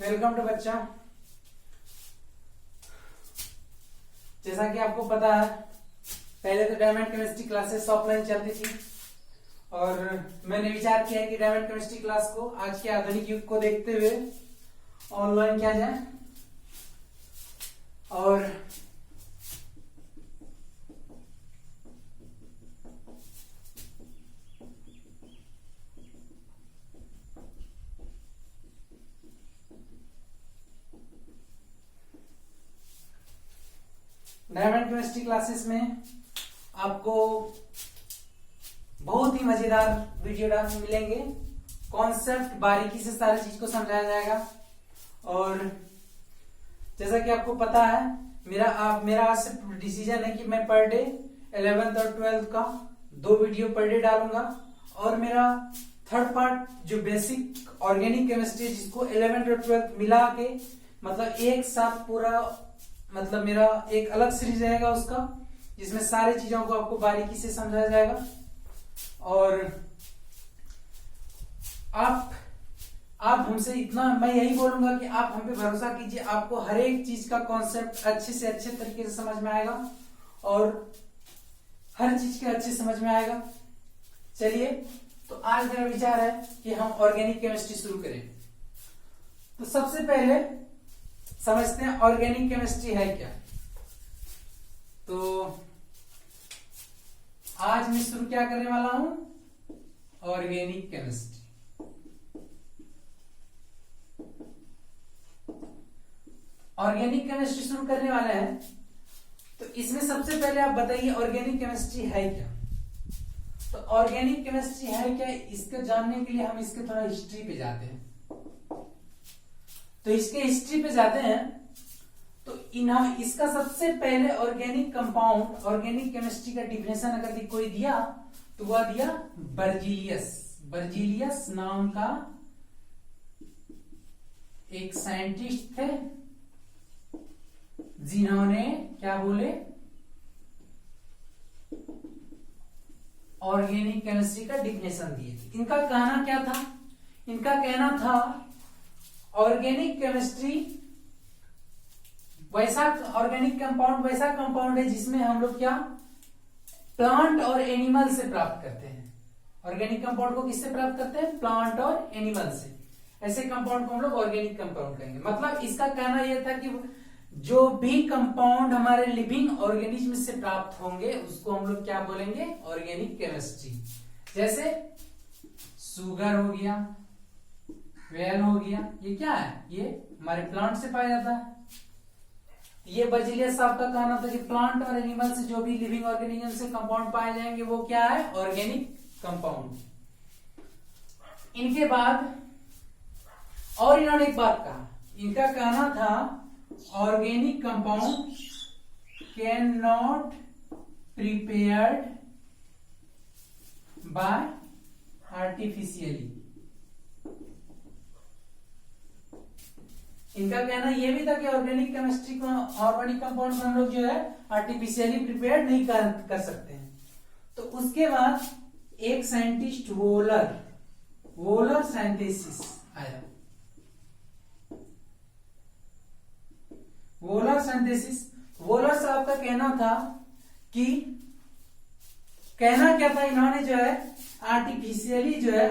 Welcome to बच्चा। जैसा कि आपको पता है, पहले तो डायमंड केमिस्ट्री क्लासेस ऑफलाइन चलती थी और मैंने विचार किया है कि डायमंड केमिस्ट्री क्लास को आज के आधुनिक युग को देखते हुए ऑनलाइन किया जाए। और डायमंड केमिस्ट्री क्लासेस में आपको बहुत ही मजेदार वीडियो मिलेंगे। कॉन्सेप्ट बारीकी से सारी चीज को समझाया जाएगा। और जैसा कि आपको पता है, मेरा आज से डिसीजन है कि मैं पर डे 11th और 12th का 2 वीडियो पर डे डालूंगा। और मेरा थर्ड पार्ट जो बेसिक ऑर्गेनिक केमिस्ट्री, जिसको 11th और 12th मिला के मतलब एक साथ पूरा, मतलब मेरा एक अलग सीरीज रहेगा उसका, जिसमें सारी चीजों को आपको बारीकी से समझाया जाएगा। और आप हमसे इतना, मैं यही बोलूंगा कि आप हम पे भरोसा कीजिए, आपको हर एक चीज का कॉन्सेप्ट अच्छे से अच्छे तरीके से समझ में आएगा और हर चीज के अच्छे समझ में आएगा। चलिए, तो आज मेरा विचार है कि हम ऑर्गेनिक केमिस्ट्री शुरू करें। तो सबसे पहले समझते हैं ऑर्गेनिक केमिस्ट्री है क्या। तो आज मैं शुरू क्या करने वाला हूं, ऑर्गेनिक केमिस्ट्री। ऑर्गेनिक केमिस्ट्री शुरू करने वाले हैं, तो इसमें सबसे पहले आप बताइए ऑर्गेनिक केमिस्ट्री है क्या। तो ऑर्गेनिक केमिस्ट्री है क्या, इसको जानने के लिए हम इसके थोड़ा हिस्ट्री पे जाते हैं। तो इसके हिस्ट्री पे जाते हैं तो इसका सबसे पहले ऑर्गेनिक कंपाउंड, ऑर्गेनिक केमिस्ट्री का डिफिनेशन अगर कोई दिया तो वह दिया बर्जीलियस नाम का एक साइंटिस्ट थे, जिन्होंने क्या बोले, ऑर्गेनिक केमिस्ट्री का डिफिनेशन दिए थे। इनका कहना क्या था, इनका कहना था ऑर्गेनिक केमिस्ट्री वैसा, ऑर्गेनिक कंपाउंड वैसा कंपाउंड है जिसमें हम लोग क्या, प्लांट और एनिमल से प्राप्त करते हैं। ऑर्गेनिक कंपाउंड को किससे प्राप्त करते हैं, प्लांट और एनिमल से। ऐसे कंपाउंड को हम लोग ऑर्गेनिक कंपाउंड कहेंगे। मतलब इसका कहना यह था कि जो भी कंपाउंड हमारे लिविंग ऑर्गेनिज्म से प्राप्त होंगे उसको हम लोग क्या बोलेंगे, ऑर्गेनिक केमिस्ट्री। जैसे शुगर हो गया, वेल हो गया, ये क्या है, ये हमारे प्लांट से पाया जाता है। ये बर्जीलियस साहब का कहना था कि प्लांट और एनिमल से जो भी लिविंग ऑर्गेनिज्म से कंपाउंड पाए जाएंगे वो क्या है, ऑर्गेनिक कंपाउंड। इनके बाद और इन्होंने एक बात कहा, इनका कहना था organic compound can not prepared by artificially. इनका कहना यह भी था कि ऑर्गेनिक केमिस्ट्री को, ऑर्गेनिक कंपाउंड को हम लोग जो है आर्टिफिशियली प्रिपेयर नहीं कर सकते हैं। तो उसके बाद एक साइंटिस्ट वोलर साइंथिसिस आया। वोलर साहब का कहना था कि, कहना क्या था, इन्होंने जो है आर्टिफिशियली जो है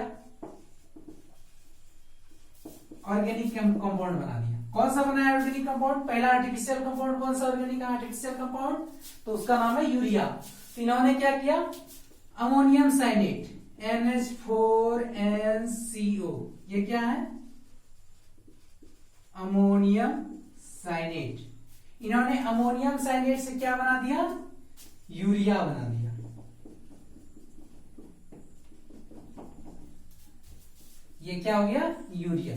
ऑर्गेनिक कंपाउंड बना दिया। कौन सा बनाया ऑर्गेनिक कंपाउंड, पहला आर्टिफिशियल कंपाउंड कौन सा ऑर्गेनिक आर्टिफिशियल कंपाउंड, तो उसका नाम है यूरिया। तो इन्होंने क्या किया, अमोनियम साइनेट NH4NCO, ये क्या है, अमोनियम साइनेट। इन्होंने अमोनियम साइनेट से क्या बना दिया, यूरिया बना दिया। ये क्या हो गया, यूरिया।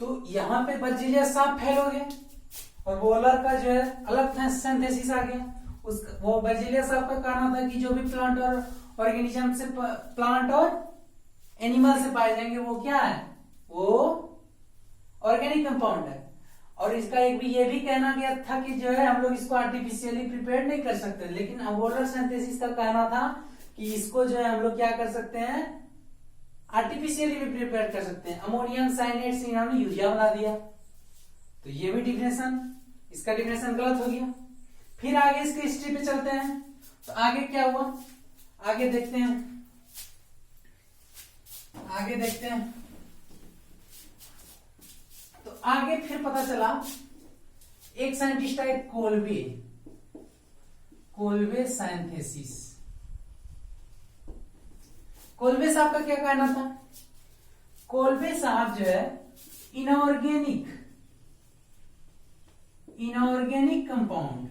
तो यहां पे बर्जीलियस साहब फेल हो गए और वोलर का जो है अलग सिंथेसिस आ गया। वो बर्जीलियस साहब का कहना था कि जो भी प्लांट और ऑर्गेनिज्म से, प्लांट और एनिमल से पाए जाएंगे वो क्या है, वो ऑर्गेनिक कंपाउंड है। और इसका एक भी ये भी कहना गया था कि जो है हम लोग इसको आर्टिफिशियली प्रिपेयर नहीं कर सकते। लेकिन वोलर सिंथेसिस का कहना था कि इसको जो है हम लोग क्या कर सकते हैं, आर्टिफिशियली भी प्रिपेयर कर सकते हैं। अमोनियम साइनेट से इन्होंने यूरिया बना दिया, तो ये भी डिफिनेशन, इसका डिफिनेशन गलत हो गया। फिर आगे इसकी हिस्ट्री पे चलते हैं, तो आगे क्या हुआ, आगे देखते हैं, आगे देखते हैं। तो आगे फिर पता चला एक साइंटिस्ट है कोल्बे, कोल्बे साइंथेसिस। कोल्बे साहब का क्या कहना था, कोल्बे साहब जो है इनऑर्गेनिक कंपाउंड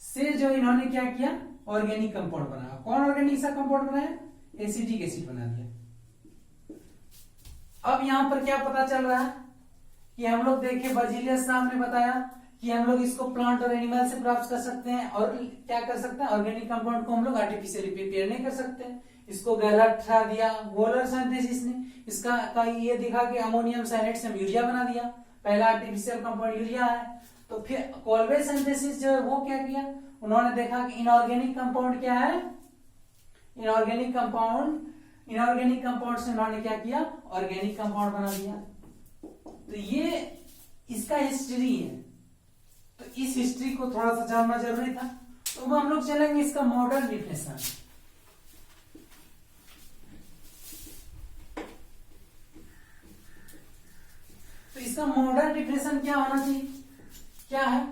से जो इन्होंने क्या किया, ऑर्गेनिक कंपाउंड बनाया। कौन ऑर्गेनिक सा कंपाउंड बनाया, एसिटिक एसिड बना दिया। अब यहां पर क्या पता चल रहा है कि हम लोग देखे बर्जीलियस साहब ने बताया कि हम लोग इसको प्लांट और एनिमल से प्राप्त कर सकते हैं, और क्या कर सकते हैं, ऑर्गेनिक कंपाउंड को हम लोग आर्टिफिशियली प्रिपेयर नहीं कर सकते हैं। इसको गहरा ठा दिया वोलर सिंथेसिस ने, इसका का ये दिखा कि अमोनियम साइनेट से हम यूरिया बना दिया, पहला आर्टिफिशियल कंपाउंड यूरिया है। तो फिर कोल्बे सिंथेसिस जो है वो क्या किया, उन्होंने देखा कि इनऑर्गेनिक कंपाउंड क्या है, इनऑर्गेनिक कंपाउंड से उन्होंने क्या किया, ऑर्गेनिक कंपाउंड बना दिया। तो ये इसका हिस्ट्री है, तो इस हिस्ट्री को थोड़ा सा जानना जरूरी था। तो अब हम लोग चलेंगे इसका मॉडर्न डिफिनेशन। तो इसका मॉडर्न डिफिनेशन क्या होना चाहिए, क्या है,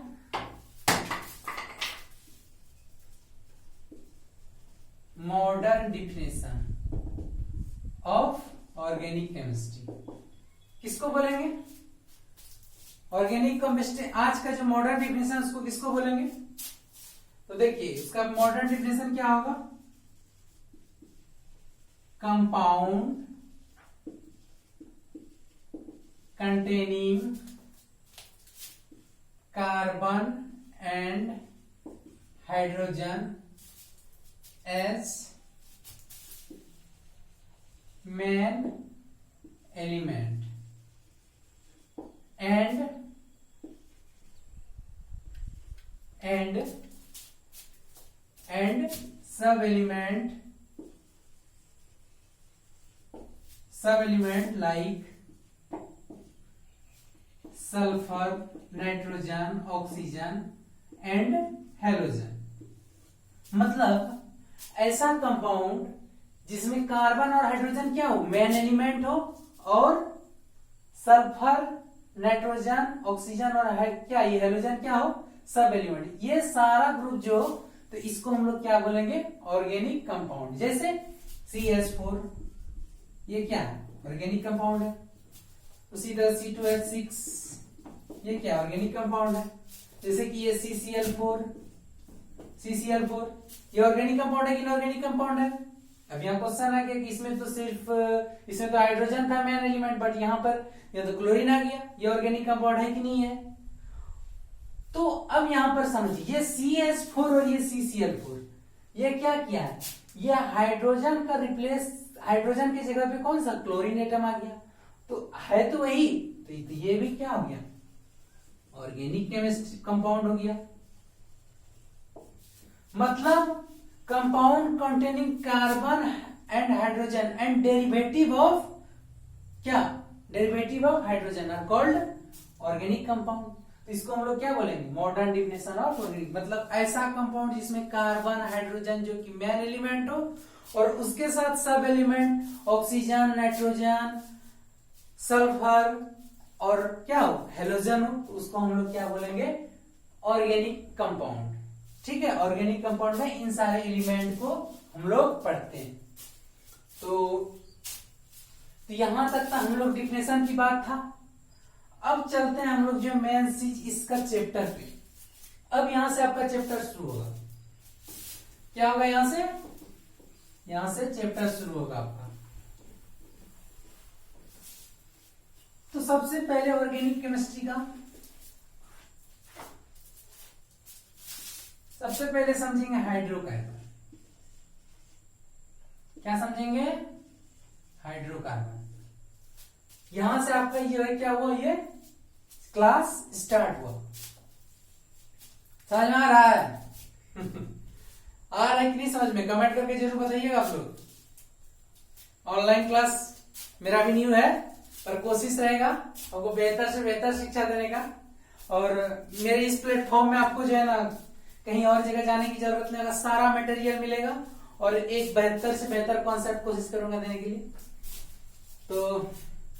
modern definition of organic chemistry. किसको बोलेंगे, ऑर्गेनिक केमिस्ट्री। आज का जो मॉडर्न डिफिनेशन उसको किसको बोलेंगे, तो देखिए इसका मॉडर्न डिफिनेशन क्या होगा, compound containing carbon and hydrogen as main element and sub-element like sulphur, nitrogen, oxygen and halogen. मतलब ऐसा कंपाउंड जिसमें कार्बन और हाइड्रोजन क्या हो, मेन एलिमेंट हो, और सल्फर, नाइट्रोजन, ऑक्सीजन और क्या ये हैलोजन क्या हो, सब एलिमेंट। ये सारा ग्रुप जो, तो इसको हम लोग क्या बोलेंगे, ऑर्गेनिक कंपाउंड। जैसे CH4 ये क्या है, ऑर्गेनिक कंपाउंड है। उसी तरह C2H6 ये क्या ऑर्गेनिक कंपाउंड है। जैसे कि ये CCl4 ये ऑर्गेनिक कंपाउंड है कि इनऑर्गेनिक कंपाउंड है। अब यहाँ क्वेश्चन आ गया कि इसमें तो हाइड्रोजन था मेन एलिमेंट, बट यहाँ पर ये तो क्लोरीन आ गया, ये ऑर्गेनिक कंपाउंड है कि नहीं है। तो अब यहाँ पर समझिए ये CH4 और ये CCl4 ये क्या किया है, ये हाइड्रोजन का रिप्लेस, हाइड्रोजन की जगह पे कौन सा क्लोरीन एटम आ गया, तो है तो वही, तो ये भी क्या हो गया, ऑर्गेनिक केमिस्ट्री कंपाउंड हो गया। मतलब compound containing carbon and hydrogen and derivative of क्या, derivative of hydrogen are called organic compound. तो इसको हम लोग क्या बोलेंगे, मॉडर्न डिफिनेशन ऑफ ऑर्गेनिक। मतलब ऐसा कंपाउंड जिसमें कार्बन, हाइड्रोजन जो कि मेन एलिमेंट हो, और उसके साथ सब एलिमेंट ऑक्सीजन, नाइट्रोजन, सल्फर और क्या हो, हेलोजन हो, तो उसको हम लोग क्या बोलेंगे, ऑर्गेनिक कंपाउंड। ठीक है, ऑर्गेनिक कंपाउंड में इन सारे एलिमेंट को हम लोग पढ़ते हैं। तो यहां तक हम लोग डिफिनेशन की बात था। अब चलते हैं हम लोग जो मेन चीज इसका चैप्टर पे। अब यहां से आपका चैप्टर शुरू होगा, क्या होगा, यहां से चैप्टर शुरू होगा आपका। तो सबसे पहले ऑर्गेनिक केमिस्ट्री का सबसे पहले समझेंगे हाइड्रोकार्बन। क्या समझेंगे, हाइड्रोकार्बन। यहां से आपका ये क्या हुआ, ये क्लास स्टार्ट हुआ। समझ में आ रहा है आ रहा है कि नहीं समझ में, कमेंट करके जरूर बताइएगा आप लोग। ऑनलाइन क्लास मेरा भी न्यू है, पर कोशिश रहेगा आपको बेहतर से बेहतर शिक्षा देने का। और मेरे इस प्लेटफॉर्म में आपको जो है ना कहीं और जगह जाने की जरूरत नहीं होगा, सारा मटेरियल मिलेगा और एक बेहतर से बेहतर कॉन्सेप्ट कोशिश करूंगा देने के लिए। तो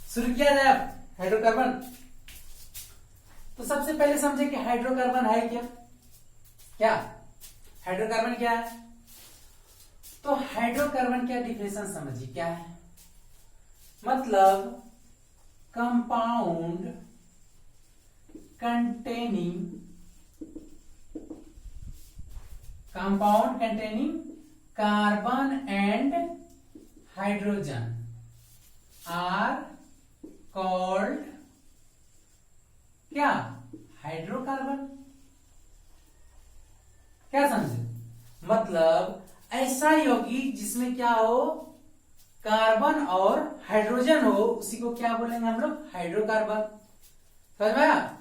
शुरू किया जाए अब हाइड्रोकार्बन। तो सबसे पहले समझे कि हाइड्रोकार्बन है क्या। क्या हाइड्रोकार्बन क्या है? तो हाइड्रोकार्बन क्या डिफिनेशन समझिए क्या है। मतलब compound containing carbon and hydrogen are called क्या? हाइड्रोकार्बन। क्या समझे? मतलब ऐसा यौगिक जिसमें क्या हो, कार्बन और हाइड्रोजन हो, उसी को क्या बोलेंगे हम लोग? हाइड्रोकार्बन। समझ में आया?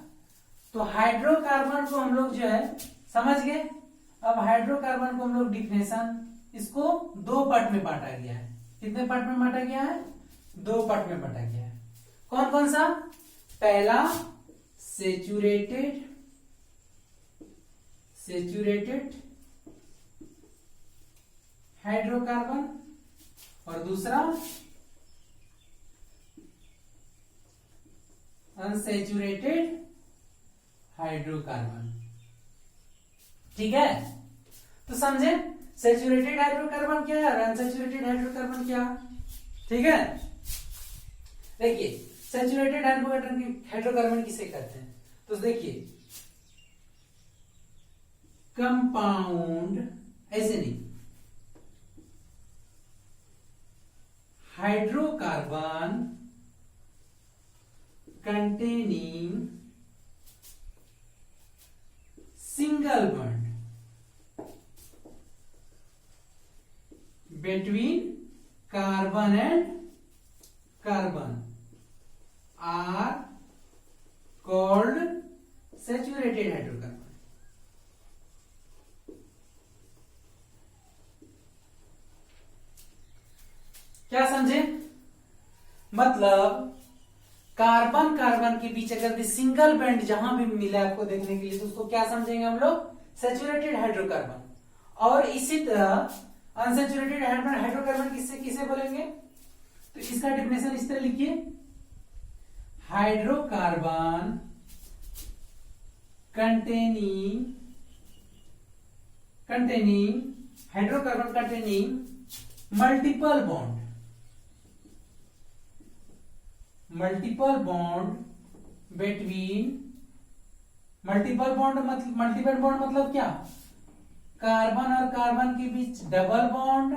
तो हाइड्रोकार्बन को हम लोग जो है समझ गए। अब हाइड्रोकार्बन को हम लोग डिफिनेशन इसको दो पार्ट में बांटा गया है। कितने पार्ट में बांटा गया है? दो पार्ट में बांटा गया है। कौन कौन सा? पहला सेचुरेटेड हाइड्रोकार्बन और दूसरा अनसेचुरेटेड हाइड्रोकार्बन। ठीक है, तो समझे सेचुरेटेड हाइड्रोकार्बन क्या है और अनसेचुरेटेड हाइड्रोकार्बन क्या है। ठीक है, देखिए सेचुरेटेड हाइड्रोकार्बन किसे कहते हैं? तो देखिए कंपाउंड, ऐसे नहीं, hydrocarbon containing single bond between carbon and carbon are called saturated hydrocarbon। क्या समझे? मतलब कार्बन कार्बन के बीच अगर भी सिंगल बॉन्ड जहां भी मिला आपको देखने के लिए, तो उसको क्या समझेंगे हम लोग? Saturated hydrocarbon. और इसी तरह अनसैचुरेटेड हाइड्रोकार्बन किसे बोलेंगे? तो इसका डेफिनेशन इस तरह लिखिए, hydrocarbon containing hydrocarbon containing multiple bond between multiple bond मतलब क्या? कार्बन और कार्बन के बीच डबल बॉन्ड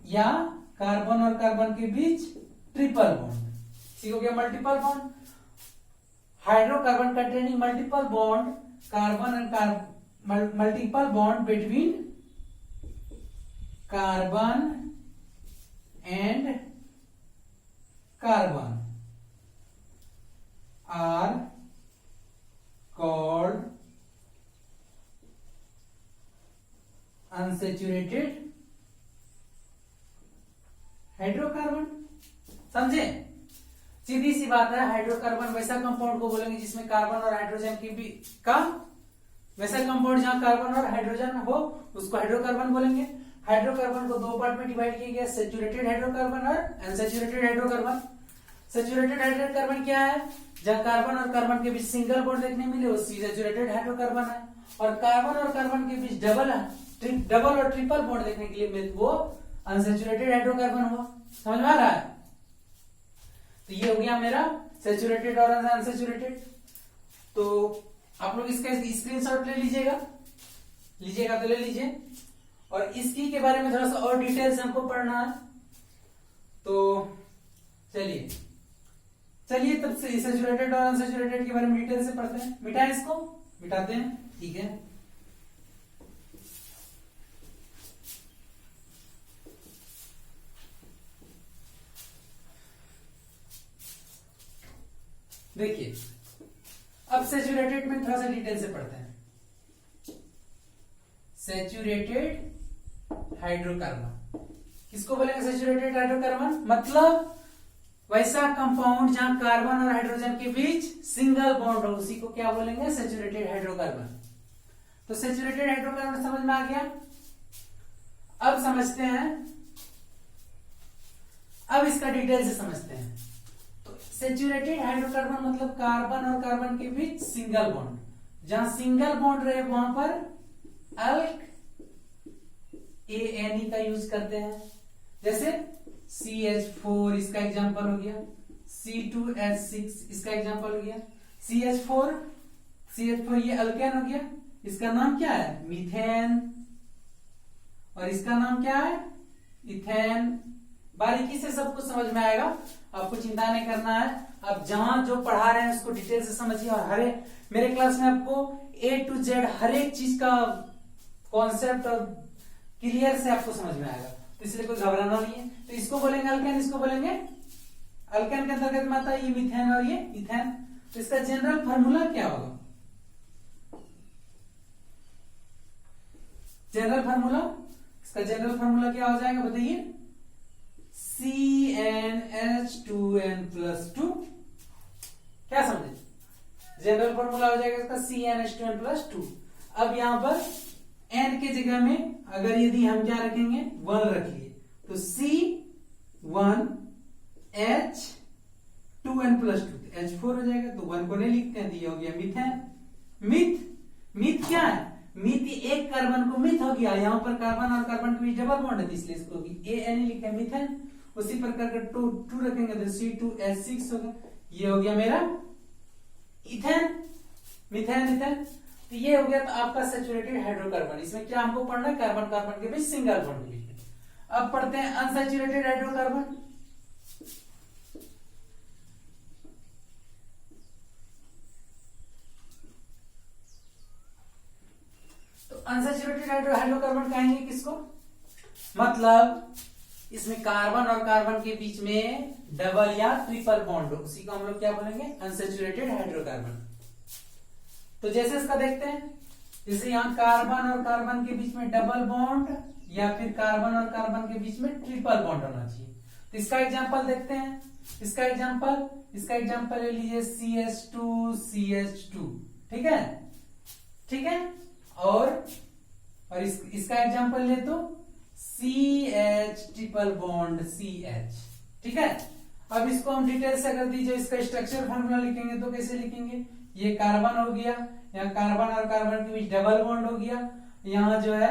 या कार्बन और कार्बन के बीच ट्रिपल बॉन्ड, इसी को क्या? Multiple bond. Hydrocarbon containing multiple bond carbon and multiple bond between carbon and carbon are called unsaturated hydrocarbon. समझे? सीधी सी बात है, हाइड्रोकार्बन वैसा कंपाउंड को बोलेंगे जिसमें कार्बन और हाइड्रोजन की भी का वैसा कंपाउंड जहां कार्बन और हाइड्रोजन हो उसको हाइड्रोकार्बन बोलेंगे। हाइड्रोकार्बन को दो पार्ट में डिवाइड किया गया, सैचुरेटेड हाइड्रोकार्बन और अनसैचुरेटेड हाइड्रोकार्बन। सैचुरेटेड हाइड्रोकार्बन क्या है? जहां कार्बन और कार्बन के बीच सिंगल बॉन्ड देखने मिले वो सैचुरेटेड हाइड्रोकार्बन है। और कार्बन और कार्बन के बीच डबल और ट्रिपल बॉन्ड देखने के लिए मिले वो अनसैचुरेटेड हाइड्रोकार्बन हुआ। समझ में आ रहा है? तो ये हो गया मेरा सैचुरेटेड और अनसैचुरेटेड। तो आप लोग इसका स्क्रीनशॉट ले लीजिएगा तो ले लीजिए। और इसकी के बारे में थोड़ा सा और डिटेल से हमको पढ़ना है, तो चलिए तब से सैचुरेटेड और अनसैचुरेटेड के बारे में डिटेल से पढ़ते हैं। मिटाएं इसको, मिटाते हैं। ठीक है, देखिए अब सैचुरेटेड में थोड़ा सा डिटेल से पढ़ते हैं। सैचुरेटेड हाइड्रोकार्बन किसको बोलेंगे सैचुरेटेड हाइड्रोकार्बन? मतलब वैसा कंपाउंड जहां कार्बन और हाइड्रोजन के बीच सिंगल बॉन्ड हो, उसी को क्या बोलेंगे? Saturated hydrocarbon. तो सैचुरेटेड हाइड्रोकार्बन समझ में आ गया। अब समझते हैं, अब इसका डिटेल से समझते हैं। तो सैचुरेटेड हाइड्रोकार्बन मतलब कार्बन और कार्बन के बीच सिंगल बॉन्ड, जहां सिंगल बॉन्ड रहे वहां पर अल्क ANE का यूज करते हैं। जैसे CH4 इसका एग्जांपल हो गया, C2H6 इसका एग्जांपल हो गया। CH4 ये अल्केन हो गया, इसका नाम क्या है? मीथेन। और इसका नाम क्या है? इथेन। बारीकी से सब कुछ समझ में आएगा, आपको चिंता नहीं करना है। अब जहां जो पढ़ा रहे हैं उसको डिटेल से समझिए, और हरे मेरे क्लास में आपको A to Z हर एक चीज का कॉन्सेप्ट और क्लियर से आपको समझ में आएगा, तो इसलिए कोई घबराना नहीं है। तो इसको बोलेंगे अल्केन, इसको बोलेंगे अल्केन के अंतर्गत में आता है ये मीथेन और ये इथेन। तो इसका जनरल फार्मूला क्या होगा? जनरल फार्मूला, इसका जनरल फार्मूला क्या हो जाएगा बताइए? CnH2n+2। क्या समझे? जनरल फार्मूला हो जाएगा इसका CnH2n+2। अब यहां पर n के जगह में अगर यदि हम क्या रखेंगे? 1 रखिए, तो C1H2n+2 H4 हो जाएगा। तो 1 को नहीं लिखते हैं, तो ये हो गया मीथेन। मिथ क्या है? मिथ एक कार्बन को मिथ हो गया, यहाँ पर कार्बन और कार्बन के बीच डबल बॉन्ड है, इसलिए इसको ANE लिखा है मीथेन। उसी प्रकार का 2 रखेंगे तो C2H6 होगा, ये हो गया मेरा इथेन, मीथेन इथेन। तो ये हो गया तो आपका सैचुरेटेड हाइड्रोकार्बन। इसमें क्या हमको पढ़ना है? कार्बन कार्बन के बीच सिंगल बॉन्ड के बीच में। अब पढ़ते हैं अनसैचुरेटेड हाइड्रोकार्बन। तो अनसैचुरेटेड हाइड्रोकार्बन कहेंगे किसको? मतलब इसमें कार्बन और कार्बन के बीच में डबल या ट्रिपल बॉन्ड हो, उसी को हम लोग क्या बोलेंगे? Unsaturated hydrocarbon. तो जैसे इसका देखते हैं, जैसे यहाँ कार्बन और कार्बन के बीच में डबल बॉन्ड या फिर कार्बन और कार्बन के बीच में ट्रिपल बॉन्ड होना चाहिए। तो इसका एग्जांपल देखते हैं। इसका एग्जांपल ले लीजिए CH2CH2, ठीक है, ठीक है। और इसका एग्जांपल ले तो CH ट्रिपल बॉन्ड CH, ठीक है। अब इसको हम डिटेल से अगर दीजिए, इसका स्ट्रक्चर फार्मूला लिखेंगे तो कैसे लिखेंगे? ये कार्बन हो गया, यहाँ कार्बन और कार्बन के बीच डबल बॉन्ड हो गया, यहाँ जो है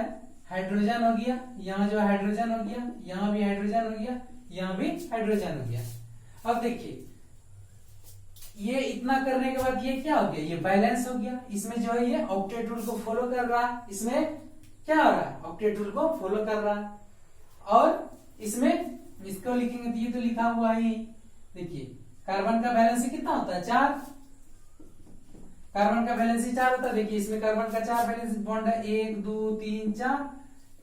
हाइड्रोजन हो गया, यहाँ जो हाइड्रोजन हो गया, यहाँ भी हाइड्रोजन हो गया, यहाँ भी हाइड्रोजन हो गया। अब देखिए ये इतना करने के बाद ये क्या हो गया? ये बैलेंस हो गया। इसमें जो है ये ऑक्टेट रूल को फॉलो कर रहा है, इसमें क्या हो रहा है? ऑक्टेट रूल को फॉलो कर रहा है। और इसमें इसको लिखेंगे तो ये तो लिखा हुआ ही, देखिए कार्बन का बैलेंस कितना होता है? 4। कार्बन का बैलेंस 4 होता है। देखिए इसमें कार्बन का 4 बैलेंस बॉन्ड है, 1 2 3 4,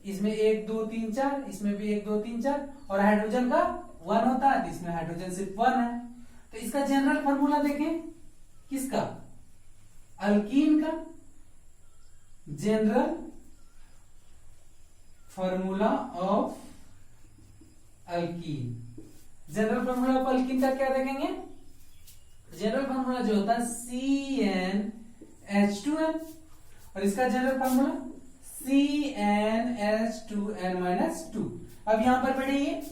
इसमें 1 2 3 4, इसमें भी 1 2 3 4, और हाइड्रोजन का 1 होता है, तो इसमें हाइड्रोजन सिर्फ 1 है। तो इसका जनरल फार्मूला देखें, किसका? अल्कीन का general formula of alkyne. General formula of alkyne का क्या देखेंगे? जनरल फार्मूला जो होता है CnH2n, और इसका जनरल फार्मूला CnH2n-2। अब यहां पर बढ़िए,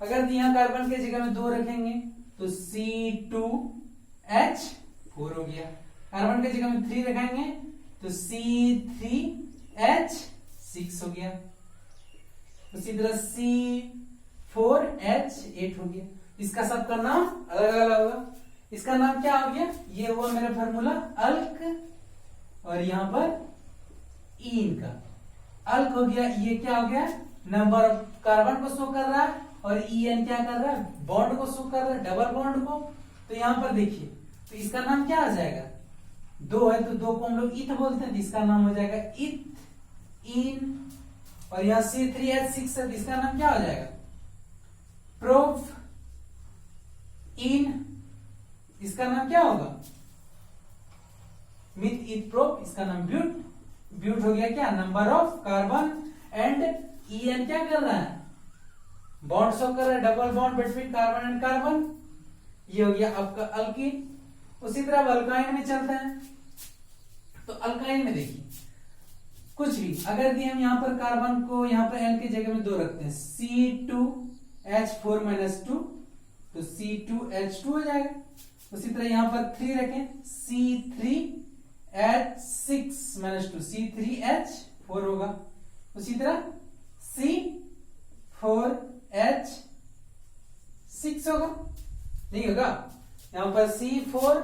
अगर यहां कार्बन के जगह में 2 रखेंगे तो C2H4 हो गया, कार्बन के जगह में 3 रखेंगे तो C3H6 हो गया, उसी तरह C4H8 हो गया। इसका सबका नाम अलग अलग होगा। इसका नाम क्या हो गया? ये हुआ मेरा फार्मूला अल्क, और यहां पर ईन का अल्क हो गया। ये क्या हो गया? नंबर ऑफ कार्बन को शो कर रहा है, और EN क्या कर रहा है? बॉन्ड को शो कर रहा है, डबल बॉन्ड को। तो यहां पर देखिए, तो इसका नाम क्या आ जाएगा? 2 है तो 2 को हम लोग इथ बोलते हैं, तो इसका नाम हो जाएगा इथ इन। और यहां C3H6 है, इसका नाम क्या हो जाएगा? प्रोफ इन। इसका नाम क्या होगा? मिथ इथ प्रोफ, इसका नाम ब्यूट। ब्यूट हो गया क्या? Number of carbon, and EN क्या कर रहा है? बॉन्ड शो कर रहा है, double bond between carbon and carbon, ये हो गया आपका अल्कीन। उसी तरह अल्काइन में चलते हैं, तो अल्काइन में देखिए कुछ भी अगर दिए हम यहाँ पर कार्बन को यहाँ पर एल की जगह में 2 रखते हैं, C2H4-2 तो C2H2 हो जाएगा। उसी तरह यहाँ पर 3 रखें, C3H6-2 C3H4 होगा। उसी तरह C4H6 होगा, नहीं होगा। यहाँ पर C4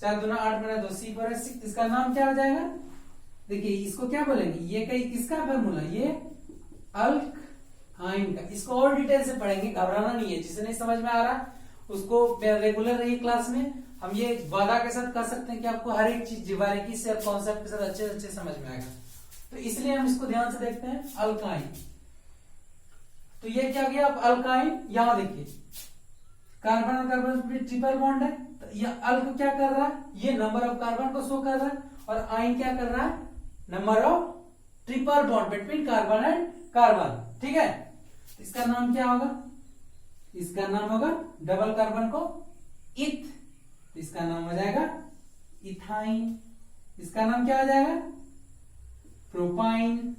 4 दूना 8 में 2 C4H6, इसका नाम क्या हो जाएगा? देखिए इसको क्या बोलेंगे, ये कई किसका फार्मूला, ये अल्काइन का। इसको और डिटेल से पढ़ेंगे, घबराना नहीं है। जिसे नहीं समझ में आ रहा उसको रेगुलर रहिए क्लास में। हम ये वादा के साथ कह सकते हैं कि आपको हर एक चीज बारीकी से और कॉन्सेप्ट के साथ अच्छे अच्छे समझ में आएगा। तो इसलिए हम इसको ध्यान से देखते हैं, अल्काइन। तो ये क्या गया अब अल्काइन। यहां देखिए कार्बन और कार्बन में ट्रिपल बॉन्ड है, तो ये अल्क क्या कर रहा है, ये नंबर ऑफ कार्बन को शो कर रहा है, और आइन क्या कर रहा है, number of triple bond between carbon and carbon. ठीक है, इसका नाम क्या होगा, इसका नाम होगा डबल कार्बन को इथ, इसका नाम हो जाएगा इथाइन। इसका नाम क्या हो जाएगा, प्रोपाइन।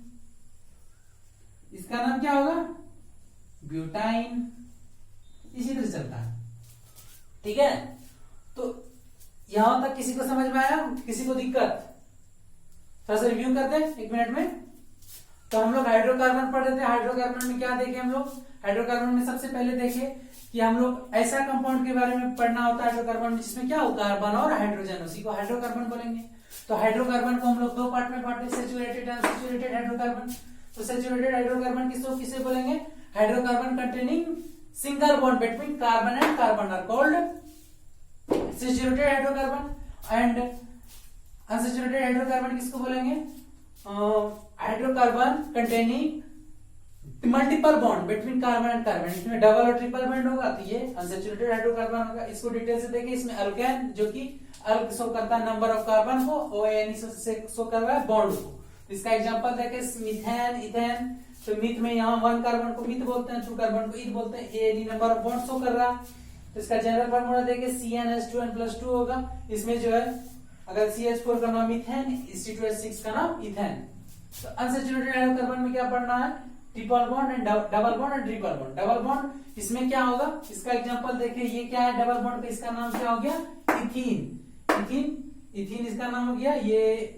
इसका नाम क्या होगा, ब्यूटाइन। इसी तरह चलता है। ठीक है, तो यहां तक किसी को समझ में आया, किसी को दिक्कत? थोड़ा सा रिव्यू करते हैं 1 मिनट में। तो हम लोग हाइड्रोकार्बन पढ़ रहे थे। हाइड्रोकार्बन में क्या देखे हम लोग, हाइड्रोकार्बन में सबसे पहले देखे कि हम लोग ऐसा कंपाउंड के बारे में पढ़ना होता है हाइड्रोकार्बन में जिसमें क्या हो, कार्बन और हाइड्रोजन, उसी को हाइड्रोकार्बन बोलेंगे। तो हाइड्रोकार्बन को हम लोग 2 पार्ट में बांटे, सैचुरेटेड एंड अनसैचुरेटेड हाइड्रोकार्बन। तो सैचुरेटेड हाइड्रोकार्बन किसे बोलेंगे, hydrocarbon containing single bond between carbon and carbon are called saturated hydrocarbon. And unsaturated hydrocarbon किसको बोलेंगे, hydrocarbon containing multiple bond between carbon and carbon. इसमें डबल और triple bond होगा तो ये अनसैचुरेटेड हाइड्रोकार्बन होगा। इसको डिटेल से देखिए। इसमें अल्केन जो कि अल्क शो करता है नंबर ऑफ कार्बन को, ON से शो कर रहा है बॉन्ड को। तो इसका एग्जांपल देखें, मीथेन, इथेन। तो मिथ में यहाँ 1 कार्बन को मिथ बोलते हैं, 2 कार्बन को इथ बोलते हैं। AN number of bond show कर रहा है। तो इसका जनरल फार्मूला देखें, CnH2n+2 होगा। इसमें जो है अगर CH4 का नाम मीथेन, C2H6 का नाम इथेन। तो अनसैचुरेटेड हाइड्रोकार्बन में क्या पढ़ना है, triple bond and double bond and triple bond. Double bond इसमें क्या होगा, इसका एग्जांपल देखिए, ये क्या है डबल बॉन्ड का, इसका नाम क्या हो गया, इथीन। इथीन इसका नाम हो गया, ये